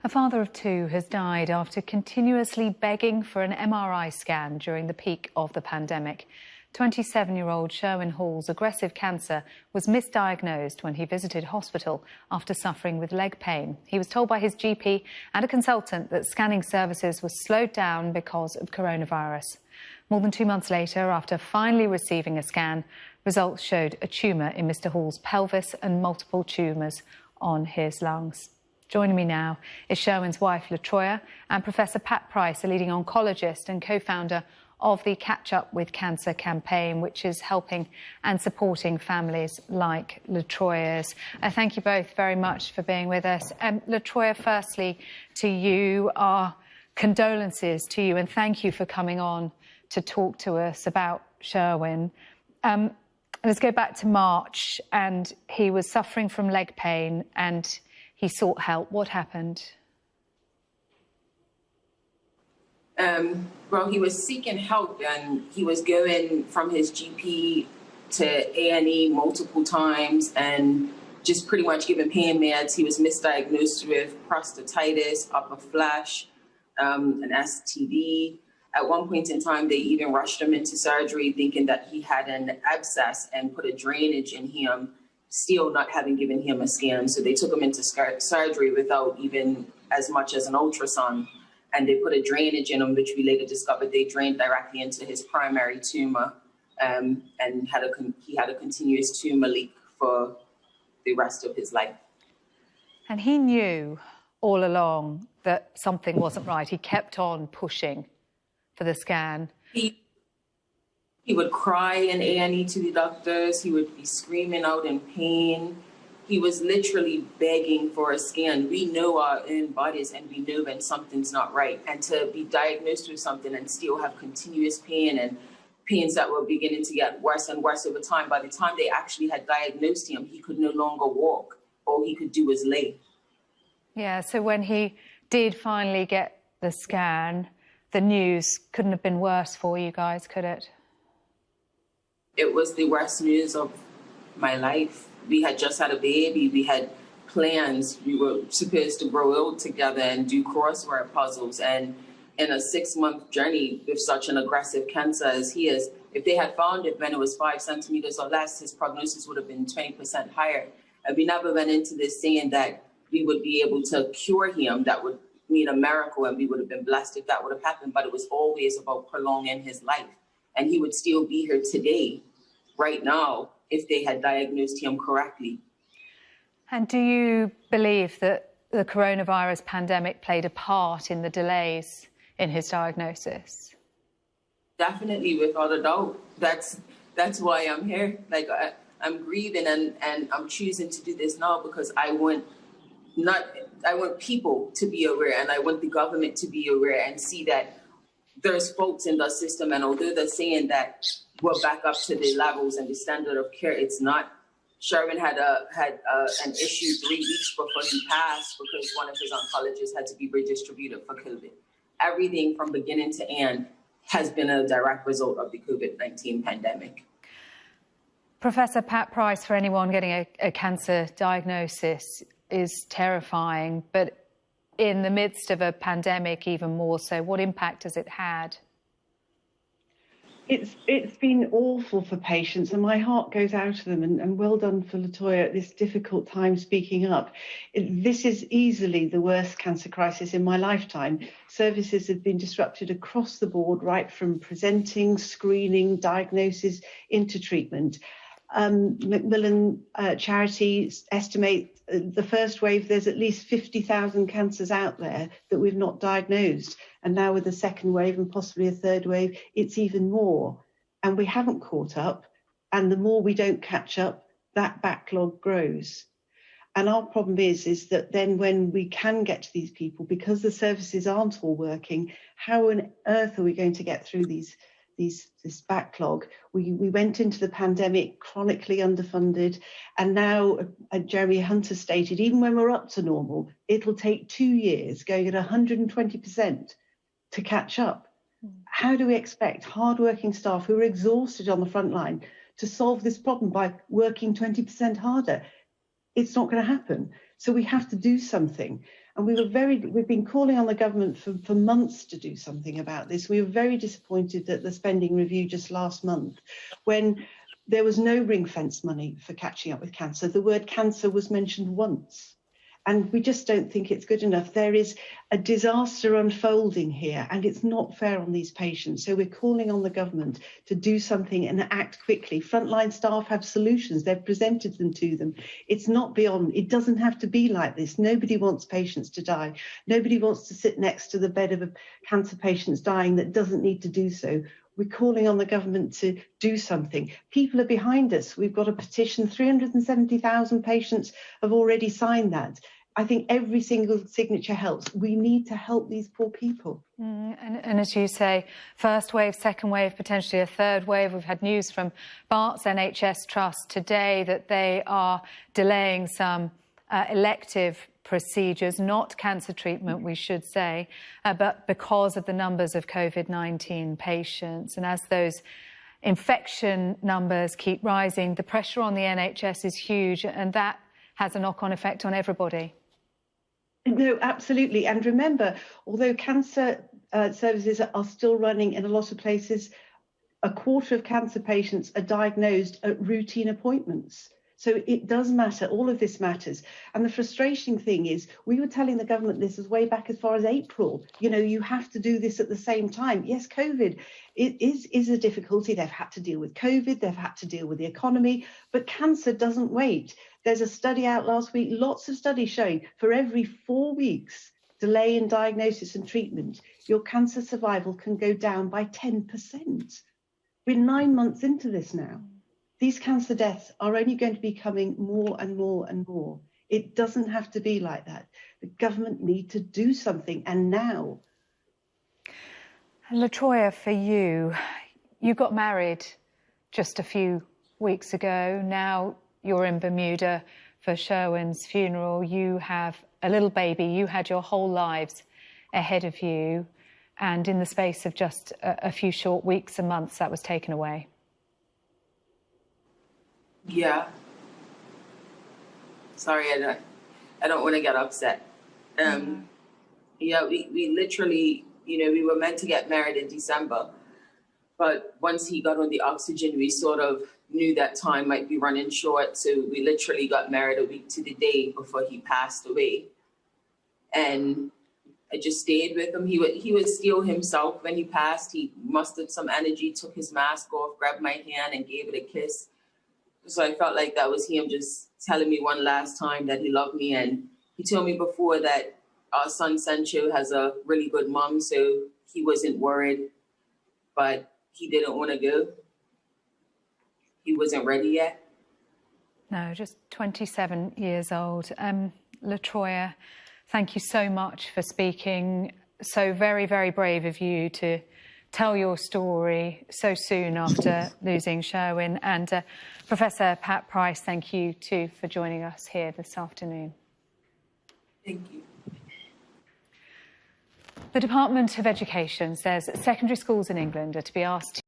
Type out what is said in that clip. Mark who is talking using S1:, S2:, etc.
S1: A father of two has died after continuously begging for an MRI scan during the peak of the pandemic. 27-year-old Sherwin Hall's aggressive cancer was misdiagnosed when he visited hospital after suffering with leg pain. He was told by his GP and a consultant that scanning services were slowed down because of coronavirus. More than 2 months later, after finally receiving a scan, results showed a tumour in Mr. Hall's pelvis and multiple tumours on his lungs. Joining me now is Sherwin's wife, LaTroya, and Professor Pat Price, a leading oncologist and co-founder of the Catch Up with Cancer campaign, which is helping and supporting families like LaTroya's. Thank you both very much for being with us. LaTroya, firstly, to you, our condolences to you, and thank you for coming on to talk to us about Sherwin. Let's go back to March, and he was suffering from leg pain and he sought help. What happened?
S2: Well, he was seeking help, and he was going from his GP to A&E multiple times and just pretty much given pain meds. He was misdiagnosed with prostatitis, upper flash, an STD. At one point in time, they even rushed him into surgery thinking that he had an abscess and put a drainage in him, still not having given him a scan. So they took him into surgery without even as much as an ultrasound. And they put a drainage in him, which we later discovered they drained directly into his primary tumor, and he had a continuous tumor leak for the rest of his life. And
S1: he knew all along that something wasn't right. He kept on pushing for the scan.
S2: He would cry in A&E to the doctors. He would be screaming out in pain. He was literally begging for a scan. We know our own bodies, and we know when something's not right. And to be diagnosed with something and still have continuous pain and pains that were beginning to get worse and worse over time. By the time they actually had diagnosed him, he could no longer walk. All he could do was lay.
S1: Yeah, so when he did finally get the scan, the news couldn't have been worse for you guys, could it?
S2: It was the worst news of my life. We had just had a baby. We had plans. We were supposed to grow old together and do crossword puzzles. And in a 6-month journey with such an aggressive cancer as he is, if they had found it when it was 5 centimeters or less, his prognosis would have been 20% higher. And we never went into this saying that we would be able to cure him. That would mean a miracle, and we would have been blessed if that would have happened. But it was always about prolonging his life. And he would still be here today, right now, if they had diagnosed him correctly.
S1: And do you believe that the coronavirus pandemic played a part in the delays in his diagnosis?
S2: Definitely, without a doubt. That's why I'm here. Like, I'm grieving, and I'm choosing to do this now because I want people to be aware, and I want the government to be aware and see that there's folks in the system, and although they're saying that we're back up to the levels and the standard of care, it's not. Sherwin had an issue 3 weeks before he passed because one of his oncologists had to be redistributed for COVID. Everything from beginning to end has been a direct result of the COVID-19 pandemic.
S1: Professor Pat Price, for anyone getting a cancer diagnosis is terrifying, but in the midst of a pandemic, even more so, what impact has it had?
S3: It's been awful for patients, and my heart goes out to them, and well done for LaTroya at this difficult time speaking up. This is easily the worst cancer crisis in my lifetime. Services have been disrupted across the board, right from presenting, screening, diagnosis into treatment. Macmillan Charities estimate the first wave, there's at least 50,000 cancers out there that we've not diagnosed. And now with the second wave and possibly a third wave, it's even more. And we haven't caught up. And the more we don't catch up, that backlog grows. And our problem is that then when we can get to these people, because the services aren't all working, how on earth are we going to get through this backlog? We went into the pandemic chronically underfunded, and now Jeremy Hunter stated, even when we're up to normal, it'll take 2 years, going at 120% to catch up. How do we expect hardworking staff who are exhausted on the front line to solve this problem by working 20% harder? It's not going to happen. So we have to do something. And we've been calling on the government for months to do something about this. We were very disappointed at the spending review just last month, when there was no ring-fence money for catching up with cancer. The word cancer was mentioned once. And we just don't think it's good enough. There is a disaster unfolding here, and it's not fair on these patients. So we're calling on the government to do something and act quickly. Frontline staff have solutions. They've presented them to them. It's not beyond. It doesn't have to be like this. Nobody wants patients to die. Nobody wants to sit next to the bed of a cancer patient dying that doesn't need to do so. We're calling on the government to do something. People are behind us. We've got a petition. 370,000 patients have already signed that. I think every single signature helps. We need to help these poor people.
S1: And as you say, first wave, second wave, potentially a third wave. We've had news from Bart's NHS Trust today that they are delaying some elective procedures, not cancer treatment, we should say, but because of the numbers of COVID-19 patients. And as those infection numbers keep rising, the pressure on the NHS is huge, and that has a knock-on effect on everybody.
S3: No, absolutely. And remember, although cancer services are still running in a lot of places, a quarter of cancer patients are diagnosed at routine appointments. So it does matter. All of this matters. And the frustrating thing is, we were telling the government this as way back as far as April. You know, you have to do this at the same time. Yes, COVID is a difficulty. They've had to deal with COVID. They've had to deal with the economy. But cancer doesn't wait. There's a study out last week, lots of studies showing for every 4 weeks delay in diagnosis and treatment, your cancer survival can go down by 10%. We're 9 months into this now. These cancer deaths are only going to be coming more and more and more. It doesn't have to be like that. The government need to do something, and now.
S1: LaToya, for you, you got married just a few weeks ago. Now you're in Bermuda for Sherwin's funeral. You have a little baby. You had your whole lives ahead of you. And in the space of just a few short weeks and months, that was taken away.
S2: Yeah. Sorry, I don't want to get upset. Yeah, we literally, you know, we were meant to get married in December, but once he got on the oxygen, we sort of knew that time might be running short. So we literally got married a week to the day before he passed away. And I just stayed with him. He was still himself when he passed. He mustered some energy, took his mask off, grabbed my hand and gave it a kiss. So I felt like that was him just telling me one last time that he loved me. And he told me before that our son Sancho has a really good mom, so he wasn't worried, but he didn't want to go. He wasn't ready yet.
S1: No, just 27 years old. LaToya, thank you so much for speaking. So very, very brave of you to tell your story so soon after losing Sherwin. And Professor Pat Price, thank you too for joining us here this afternoon.
S2: Thank you.
S1: The Department of Education says secondary schools in England are to be asked